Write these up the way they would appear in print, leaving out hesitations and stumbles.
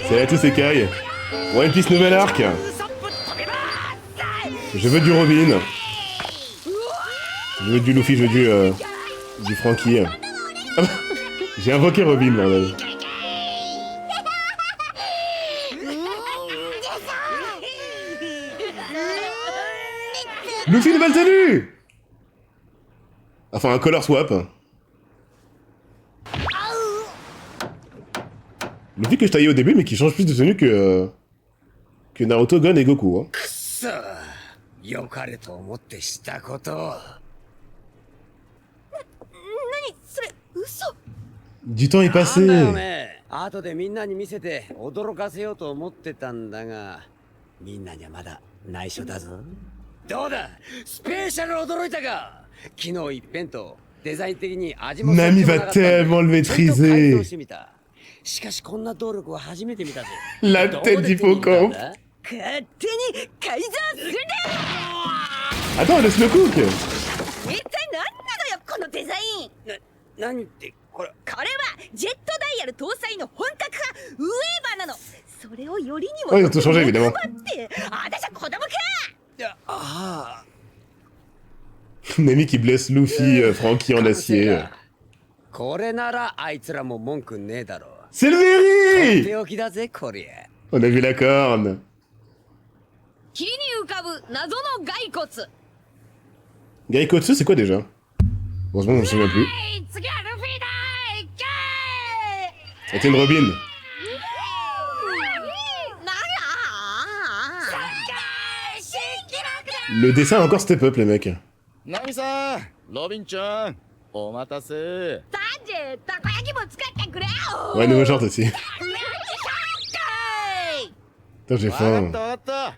Salut à tous, Ekai. One Piece nouvel arc. Je veux du Robin. Je veux du Luffy, je veux du Franky. Ah bah, j'ai invoqué Robin, bordel. Luffy, nouvelle tenue. Enfin, un color swap. Luffy que je taillais au début, mais qui change plus de tenue que Naruto, Gon et Goku. Hein. Du temps est passé. 後でみんなに見せて驚かせようと思ってたんだが、みんなにはまだ内緒だぞ。どうだ、スペシャル驚いたか。昨日一辺とデザイン的に味も Nami va tellement le maîtriser. しかしこんな動力は初めて見たぜ。 La tête d'hippocampe. 勝手に改造するな。 Attends, laisse-le cook. 一体何なのよこのデザイン。何ってこれはジェットダイヤル搭載の本格派ウェーバーなの。それをよりにも Ouais, ils ont tout changé, évidemment. 待って私は子供か。ああ Nami qui blesse Luffy, Franky en acier. これならあいつらも文句ねえだろう。 C'est le とっ Very. ておきだぜこりゃ。 On a vu la corne. 木に浮かぶ謎の骸骨。 Gaikotsu, c'est quoi déjà? Heureusement, on me souvient plus. 次はルフィだ。いけ C'était une Robin. ー。 Le dessin a encore step up, les mecs. ナミさん、ロビンちゃん、お待たせ。サンジたこ焼きも作ってくれよ。 Ouais, nouveau short aussi. Putain, j'ai わかっ faim. たわかった。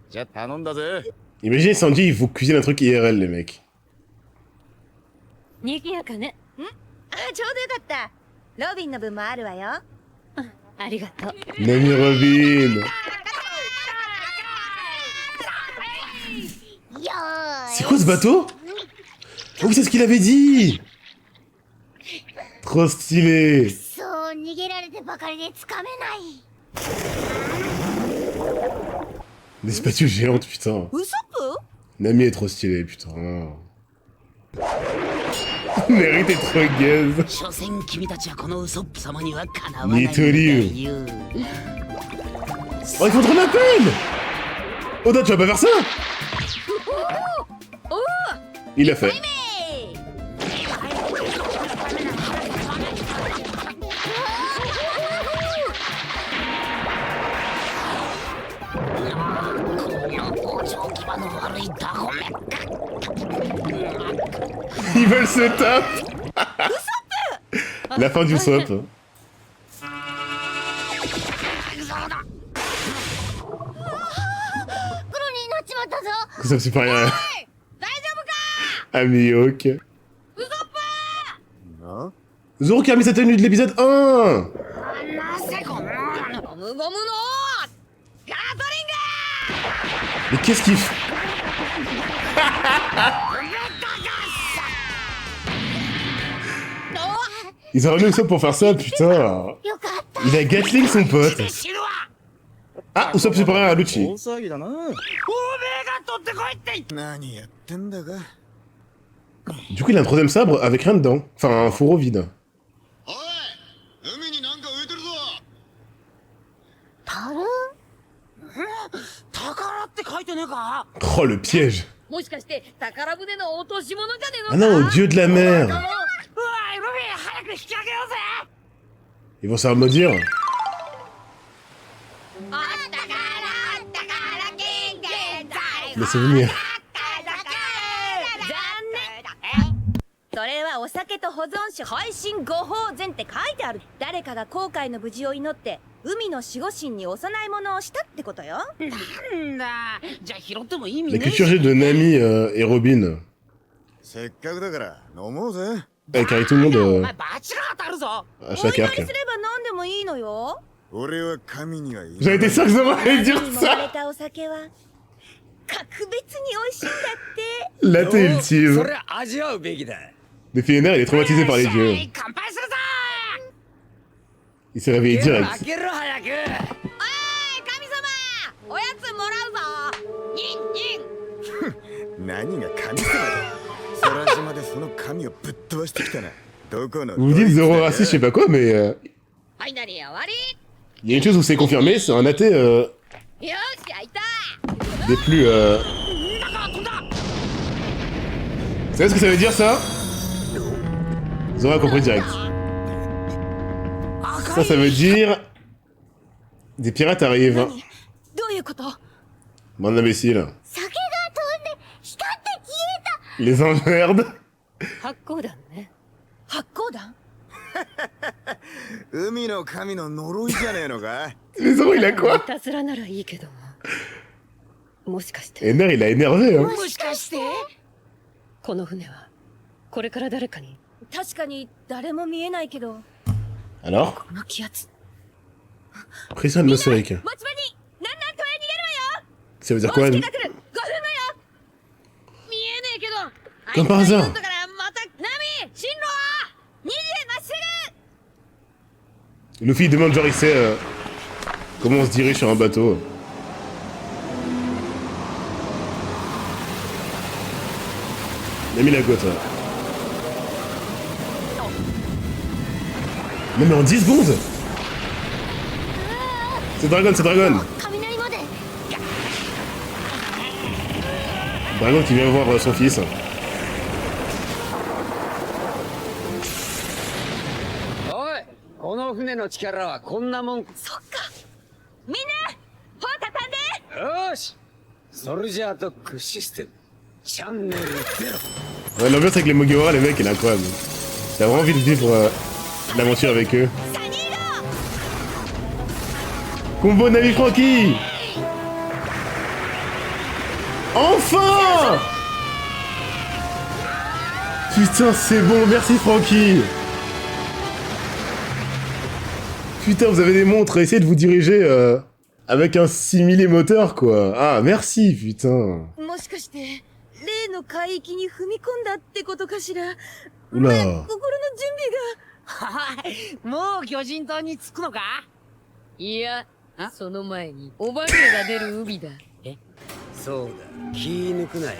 じゃあ頼んだぜ。 Imaginez Sanji, il faut cuisiner un truc IRL, les mecs. にぎやかね。ちょうどよかった。ロビンの分もあるわよ。ありがとう。 Nami Robin. C'est quoi ce bateau? Oh, c'est ce qu'il avait dit. Trop stylé. そう逃げられてばかりでつかめない。 Des statues géantes, putain. ウソップ？ Nami est trop stylée, putain. Mérite est trop gaze. 所詮君たちはこのウソップ様にはかなわないんだ Nitoriu. よ。 Oh, il faut trop la peine. Oda, tu vas pas faire ça? Il l'a fait. Ils veulent se taper. La fin du soap. Ça me super rien. Ami-Hawk. Zoro qui a mis sa tenue de l'épisode 1. ゴムゴムのガトリング。 Mais qu'est-ce qu'il fait? Ils ont ramené Usopp pour faire ça, putain. Il a Gatling son pote. Ah, Usopp supérieur à Lucci. 大騒ぎだな。おめえが取ってこいって言っ何やってんだか。 Du coup, il a un troisième sabre avec rien dedans. Enfin, un fourreau vide. おい、海になんか浮いてるぞ。宝って書いてねえか。 Oh, le piège. もしかして宝船の落とし物じゃねえ Ah のか。 non, au dieu de la mer. うわい、ルフィ早く引き上げようぜ。 Ils vont se faire maudire. あったから金現在。 Les souvenirs. それはお酒と保存酒配信ご法前って書いてある。誰かが航海の無事を祈って海の守護神にお供え物をしたってことよ。なんだ。じゃあ拾っても意味 La ねえ culture G de Nami et Robin. せっかくだから飲もうぜ。 Avec tout le monde お前バチが当たるぞ。 à お chaque 祈 arc. りすれば何でもいいのよ。俺は神にはいい。 J'avais été sûr que Zoro allait dire 海に揉まれ ça. たお酒は格別に美味しいんだって。 La tête そ ultime. れ味わうべきだ。 Le Phénère, il est traumatisé par les dieux. 乾杯するぞ。Il s'est réveillé 開 direct. けろ早く。神様おやつもらうぞニンニン何が神様だ。空島でその神をぶっ飛ばしてきたな。どこの Vous me dites zéro raciste, je sais pas quoi, maisはいなり終わり il y a une chose où c'est confirmé, c'est un athée よし開いた des plus. Vous savez ce que ça veut dire ça? Vous aurez compris direct. Ça veut dire. Des pirates arrivent. どういうこと Bande d'imbéciles. 酒が飛んで光って消え Les emmerde. た発光弾ね発光弾海の神の呪いじゃねえのか。 Les euros, il a い quoi? たずらならいいけども、もしかして Ener, il a énervé, hein. もしかしてこの船はこれから誰かに確かに誰も見えないけど Alors? この気圧 Pression atmosphérique. 持ち場に南南東へ逃げるわよ Ça veut dire quoi? が来る5分後よ見えねえけど Comme par あいつが hasard. 言うんだからまたナミ進路は2時へまっすぐ Luffy demande genre il sait comment on se dirige sur un bateau. Il a mis la gote. Ouais. Non mais en 10 secondes. C'est Dragon, c'est Dragon. 雷まで Dragon qui vient voir son fils.おい、この船の力はこんなもん。そっかみんな帆畳んでよーし。ソルジャードックシステムチャンネルゼロ。 Ouais, l'ambiance avec les Mugiwara, les mecs, elle est incroyable. T'as vraiment envie de vivre l'aventure avec eux. サニード Combo Nami Franky. Enfin. Putain, c'est bon, merci Franky. Putain, vous avez des montres, essayez de vous diriger avec un simili moteur, quoi. Ah, merci, putain. もしかして例の海域に踏み込んだってことかしら Oula. 心の準備がもう巨人島に着くのか。いやその前にお化けが出る海だそうだ、気抜くなよ。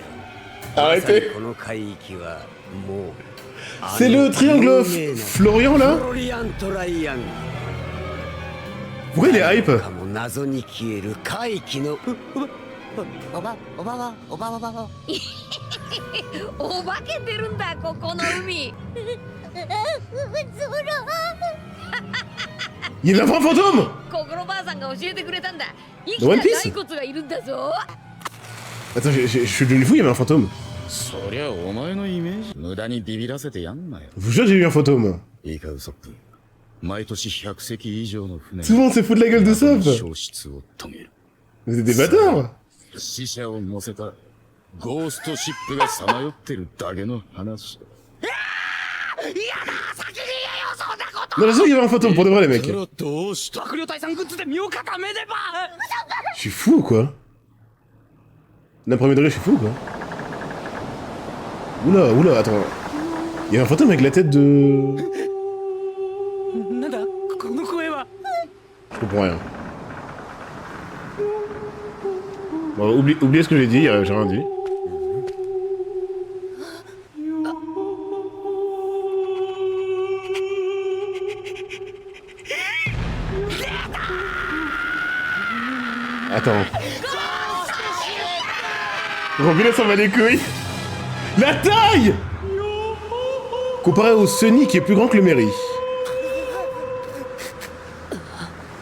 Arrêtez. この海域はもう。 C'est le triangle Florian, フ là? ロリアントライアングル。 Pourquoi il est hype? かも謎に消える怪奇のおばお化け出るんだここの海 Il y a un vrai fantôme. 心ばあさんが教えてくれたんだ生き One た Piece 骸骨がいるんだぞ Attends, je suis devenu fou, il y avait un fantôme. そりゃお前のイメージ無駄にビビらせてやんなよ。 Je vous jure, j'ai eu un fantôme. いいかウソップ。毎年100隻以上の船 Tout le monde se fout de la gueule de Sop. 消失を遂げる。 Vous êtes des bâtards. 死者を乗せたゴーストシップがさまよってるだけの話。 Non, je sais qu'il y avait un fantôme pour de vrai, les mecs. それはどうした。悪霊退散グッズで身を固めれば。 Je suis fou ou quoi? D'un premier degré, je suis fou ou quoi? Oula, oula, attends. Il y a un fantôme avec la tête de... なんだこの声は。 Je comprends rien. Bon, oubliez ce que j'ai dit, j'ai rien dit. Attends. Robinet s'en bat les couilles. La taille! Comparé au Sunny qui est plus grand que le Mary.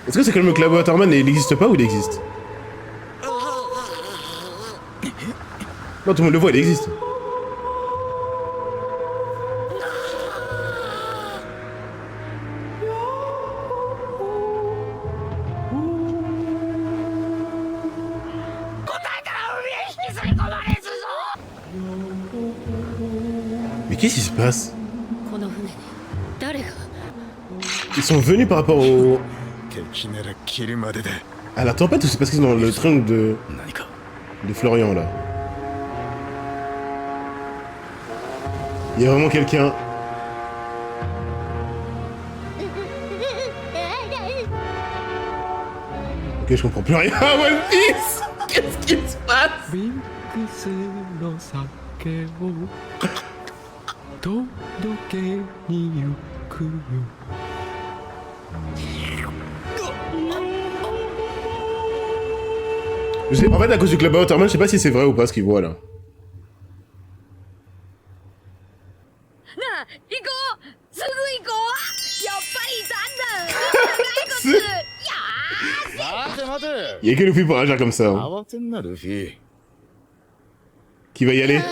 Est-ce que c'est comme le Club Waterman et il n'existe pas ou il existe? Non, tout le monde le voit, il existe. Mais qu'est-ce qui se passe? この船に誰が Ils sont venus par rapport au... 敵なら切るまでだ。 à la tempête ou c'est parce qu'ils sont dans le triangle de... 何か de Florian là? Il y a vraiment quelqu'un. Ok, je comprends plus rien à One Piece. Qu'est-ce qui se passe? ウィンクスの酒を届けに行くよ En fait, à cause du Club Waterman, je sais pas si c'est vrai ou pas ce qu'il voit là. なあ行こうすぐ行こうやっぱりいたんだ骸骨いや待て待て Il y a que Luffy pour agir comme ça. Hein. 慌てんなルフィ Qui va y aller?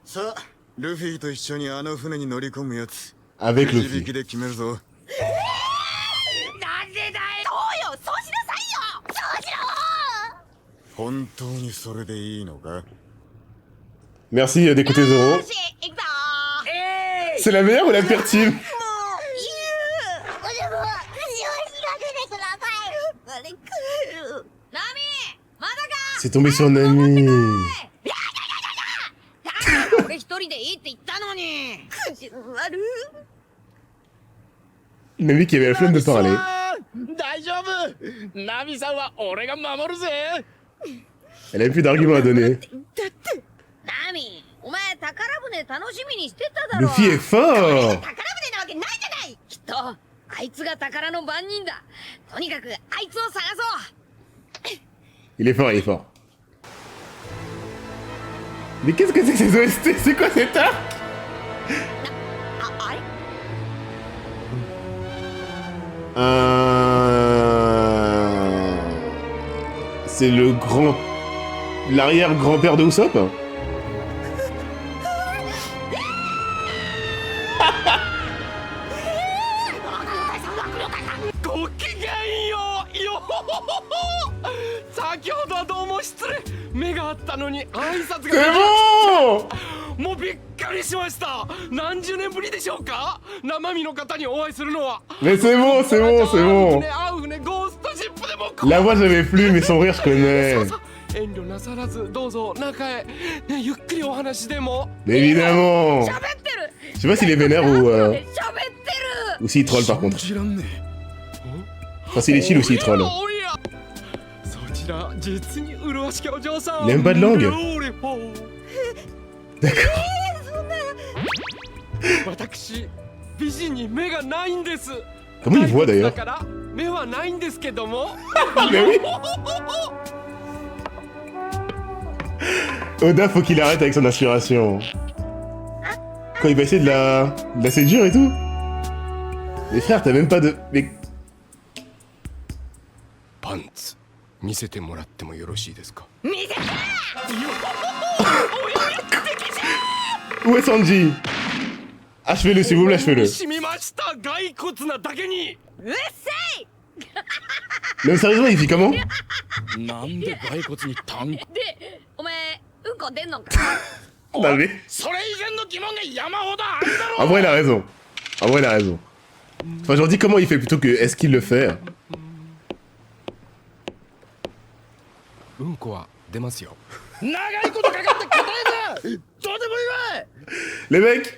さあルフィと一緒にあの船に乗り込むやつ Avec くじ引 Luffy. きで決めるぞ。なんでだよそうよそうしなさいよそうしろ本当にそれでいいのか？ Merci d'écouter Zoro. よし行くぞ C'est la meilleure ou la pire team? もう言う俺も藤吉が出てくださいあれ来るナミまだか C'est tombé sur Nami. 俺一人でいいって言ったのに口悪 Nami qui avait la flemme de parler. 大丈夫ナミさんは俺が守るぜ Elle avait plus d'arguments à donner. ナミお前宝船楽しみにしてただろ Luffy est fort. 宝船なわけないじゃないきっとあいつが宝の番人だとにかくあいつを探そう Il est fort, il est fort. Mais qu'est-ce que c'est que ces OST? C'est quoi cet arc? あれ C'est le grand... L'arrière-grand-père de Usopp? ごきげんようよほほほほ先ほどはどうも失礼目があったのに挨拶 C'est が bon! もうびっくりしました何十年ぶりでしょうか生身の方にお会いするのは Mais c'est bon, c'est bon, c'est bon. 会う船ゴーストシップでも La voix j'avais plus, mais son rire je connais. 遠慮なさらずどうぞ中へ、ね、ゆっくりお話でも Mais évidemment. 喋ってる Je sais pas s'il est vénère ou... 喋ってる Ou s'il troll par contre. 知らんね Enfin s'il est chill ou s'il troll. おやそちら実に麗しきお嬢さん Il aime pas de langue. 料理法 D'accord. 私美人に目がないんです Comment il voit d'ailleurs? だから目はないんですけども Mais oui. Oda, faut qu'il arrête avec son inspiration. Quand il va essayer de la séduire et tout. Mais frère, t'as même pas de... Mais... パンツ見せてもらってもよろしいですか 見せて Où est Sanji? Achevez-le, s'il vous plaît, achevez-le. 染みました骸骨なだけにうっせい Même sérieusement, il vit comment? なんで骸骨にタンクでお前うんこ出んのか Non mais... それ以前の疑問が山ほどあるだろ En vrai, il a raison. En vrai, il a raison. Enfin, j'en dis comment il fait plutôt que est-ce qu'il le fait. うんこは出ますよ 長いことかかって答えだどうでもいいわ Les mecs,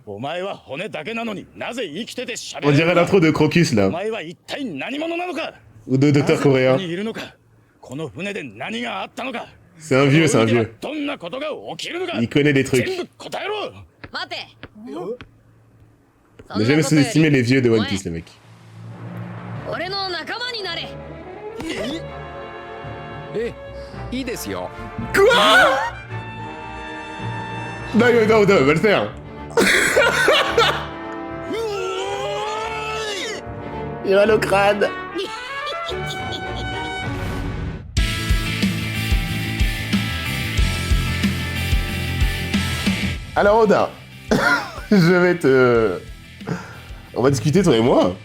お前は骨だけなのになぜ生きてて喋 on れ dirait るの l'intro de Crocus お là. 前は一体何者なのか Ou de Docteur なぜここ Coréen. にいるのかこの船で何があったのか C'est un vieux, c'est un この海では vieux. どんなことが起きるのか Il connaît des trucs. 全部答えろ待て Ne jamais sous-estimer les vieux de One Piece, les mecs. 俺の仲間になれえいいですよ Quoi? Non, non, non, va le faire. Il a le crâne. Alors Oda, je vais te... On va discuter toi et moi.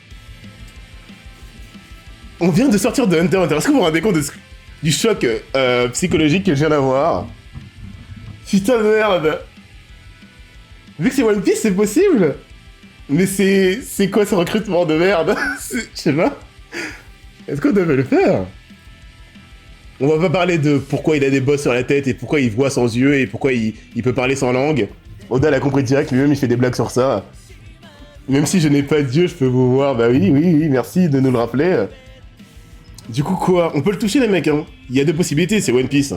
On vient de sortir de Hunter x Hunter. Est-ce que vous vous rendez compte du choc psychologique que je viens d'avoir? Putain de merde. Vu que c'est One Piece, c'est possible. Mais c'est quoi ce recrutement de merde? Je sais pas. Est-ce qu'on devait le faire? On va pas parler de pourquoi il a des bosses sur la tête et pourquoi il voit sans yeux et pourquoi il peut parler sans langue. Oda l'a compris direct, lui-même il fait des blagues sur ça. Même si je n'ai pas d'yeux, je peux vous voir. Bah oui, merci de nous le rappeler. Du coup, quoi? On peut le toucher, les mecs, hein. Il y a deux possibilités, c'est One Piece.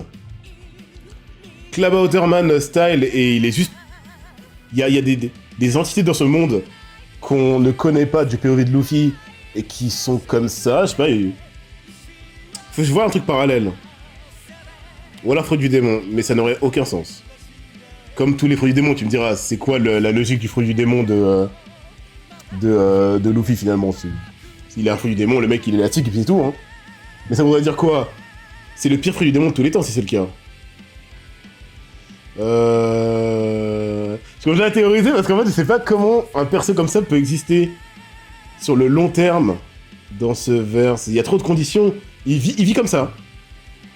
Klabauterman style, et il est juste... Il y a des entités dans ce monde qu'on ne connaît pas du POV de Luffy, et qui sont comme ça, je sais pas... Faut que je vois un truc parallèle. Ou alors fruit du démon, mais ça n'aurait aucun sens. Comme tous les fruits du démon, tu me diras, c'est quoi la logique du fruit du démon de Luffy, finalement? S'il est un fruit du démon, le mec, il est élastique, et puis c'est tout, hein. Mais ça voudrait dire quoi? C'est le pire fruit du démon de tous les temps, si c'est le cas. Je commence à théoriser, parce qu'en fait, je sais pas comment un perso comme ça peut exister sur le long terme dans ce verse. Il y a trop de conditions. Il vit comme ça.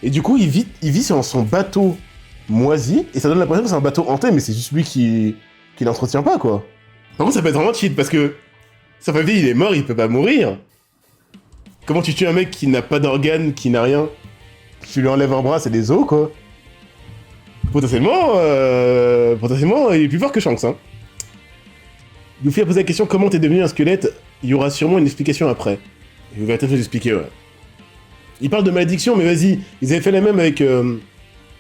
Et du coup, il vit sur son bateau moisi, et ça donne l'impression que c'est un bateau hanté, mais c'est juste lui qui l'entretient pas, quoi. Par contre, ça peut être vraiment cheat, parce que sa famille, il est mort, il peut pas mourir. Comment tu tues un mec qui n'a pas d'organes, qui n'a rien? Tu lui enlèves un bras, c'est des os, quoi. Potentiellement, il est plus fort que Shanks, hein. Luffy a posé la question, comment t'es devenu un squelette? Il y aura sûrement une explication après. Il va peut-être vous expliquer, ouais. Il parle de malédiction, mais vas-y, ils avaient fait la même avec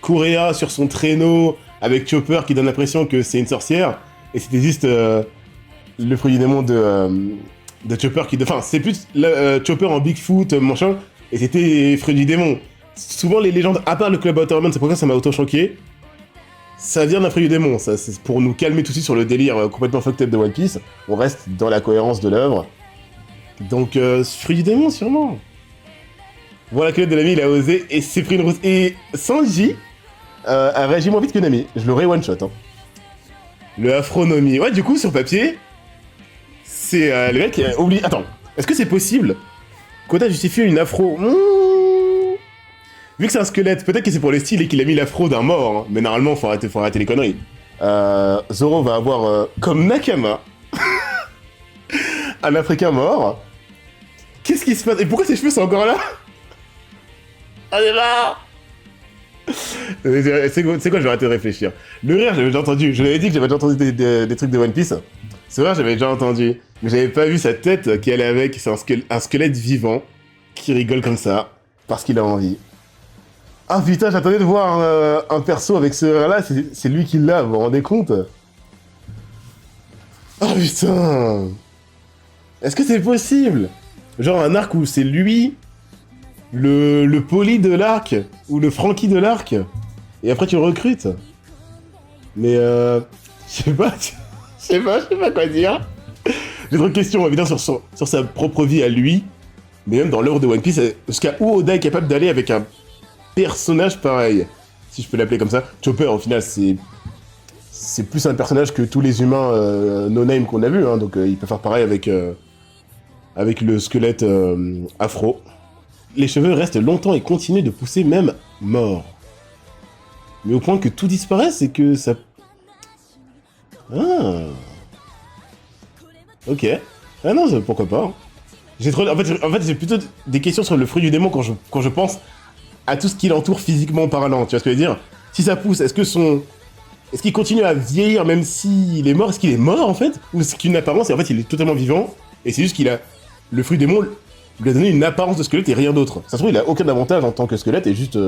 Kurea sur son traîneau, avec Chopper qui donne l'impression que c'est une sorcière, et c'était juste le fruit du démon de Chopper qui... Enfin, c'est plus Chopper en Bigfoot, machin, et c'était fruit du démon. Souvent, les légendes, à part le Club Waterman, c'est pourquoi ça m'a auto-choqué, ça vient d'un fruit du démon, ça, c'est pour nous calmer tout de suite sur le délire complètement fucked up de One Piece. On reste dans la cohérence de l'œuvre. Donc, fruit du démon, sûrement. Voilà que de l'ami, il a osé, et c'est pris une route. Et Sanji a réagi moins vite que Nami. Je l'aurais one-shot, hein. Le Afronomie. Ouais, du coup, sur papier, c'est le mec qui a oublié... Attends, est-ce que c'est possible qu'on a justifié une afro... Vu que c'est un squelette, peut-être que c'est pour les styles et qu'il a mis l'afro d'un mort, hein. Mais normalement, faut arrêter les conneries. Zoro va avoir, comme Nakama, un Africain mort. Qu'est-ce qui se passe? Et pourquoi ses cheveux sont encore là? On est mort. C'est quoi, je vais arrêter de réfléchir. Le rire, j'avais déjà entendu. Je l'avais dit que j'avais déjà entendu des trucs de One Piece. Ce rire, j'avais déjà entendu. Mais j'avais pas vu sa tête qui allait avec. C'est un squelette vivant qui rigole comme ça parce qu'il a envie. Ah putain, j'attendais de voir un perso avec ce rire-là. C'est lui qui l'a, vous vous rendez compte? Oh putain. Est-ce que c'est possible? Genre un arc où c'est lui... Le poli de l'arc, ou le Frankie de l'arc, et après tu le recrutes. Mais je sais pas quoi dire. J'ai trop de questions, évidemment, sur sa propre vie à lui, mais même dans l'œuvre de One Piece, jusqu'à où Oda est capable d'aller avec un personnage pareil, si je peux l'appeler comme ça. Chopper, au final, c'est plus un personnage que tous les humains no-name qu'on a vu, hein, donc il peut faire pareil avec le squelette afro. Les cheveux restent longtemps et continuent de pousser même mort. Mais au point que tout disparaisse et que ça... Ah... Ok. Ah non, pourquoi pas. Hein. En fait, j'ai plutôt des questions sur le fruit du démon quand je pense à tout ce qui l'entoure physiquement parlant. Tu vois ce que je veux dire? Si ça pousse, est-ce qu'il continue à vieillir même s'il est mort? Est-ce qu'il est mort en fait? Ou est-ce qu'il a une apparence et en fait il est totalement vivant? Et c'est juste qu'il a... Le fruit du démon lui a donné une apparence de squelette et rien d'autre. Ça se trouve, il a aucun avantage en tant que squelette et juste...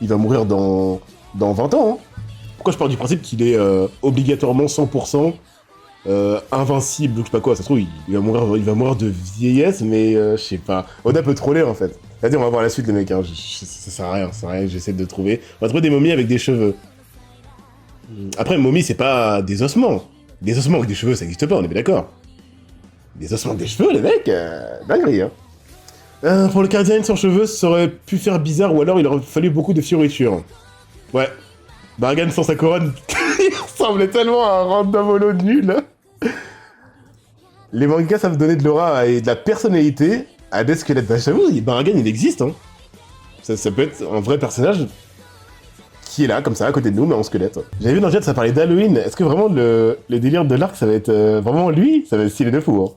il va mourir dans 20 ans. Hein. Pourquoi je pars du principe qu'il est obligatoirement 100% invincible ou je sais pas quoi? Ça se trouve, il va mourir de vieillesse, mais je sais pas. Oda peut troller en fait. Vas-y, on va voir la suite les mecs. Hein. Ça sert à rien, j'essaie de trouver. On va trouver des momies avec des cheveux. Après, momie, c'est pas des ossements. Des ossements avec des cheveux, ça existe pas, on est bien d'accord. Des ossements avec des cheveux, les mecs, dinguerie, hein. Pour le Cardinal sans cheveux, ça aurait pu faire bizarre, ou alors il aurait fallu beaucoup de fioritures. Ouais. Bargan sans sa couronne, il ressemblait tellement à un random holo nul. Hein. Les mangas savent donner de l'aura et de la personnalité à des squelettes. Bah, j'avoue, Bargan, il existe, hein. Ça peut être un vrai personnage qui est là, comme ça, à côté de nous, mais en squelette. J'avais vu dans le chat, ça parlait d'Halloween. Est-ce que vraiment le délire de l'arc, ça va être vraiment lui? Ça va être stylé de fou, hein.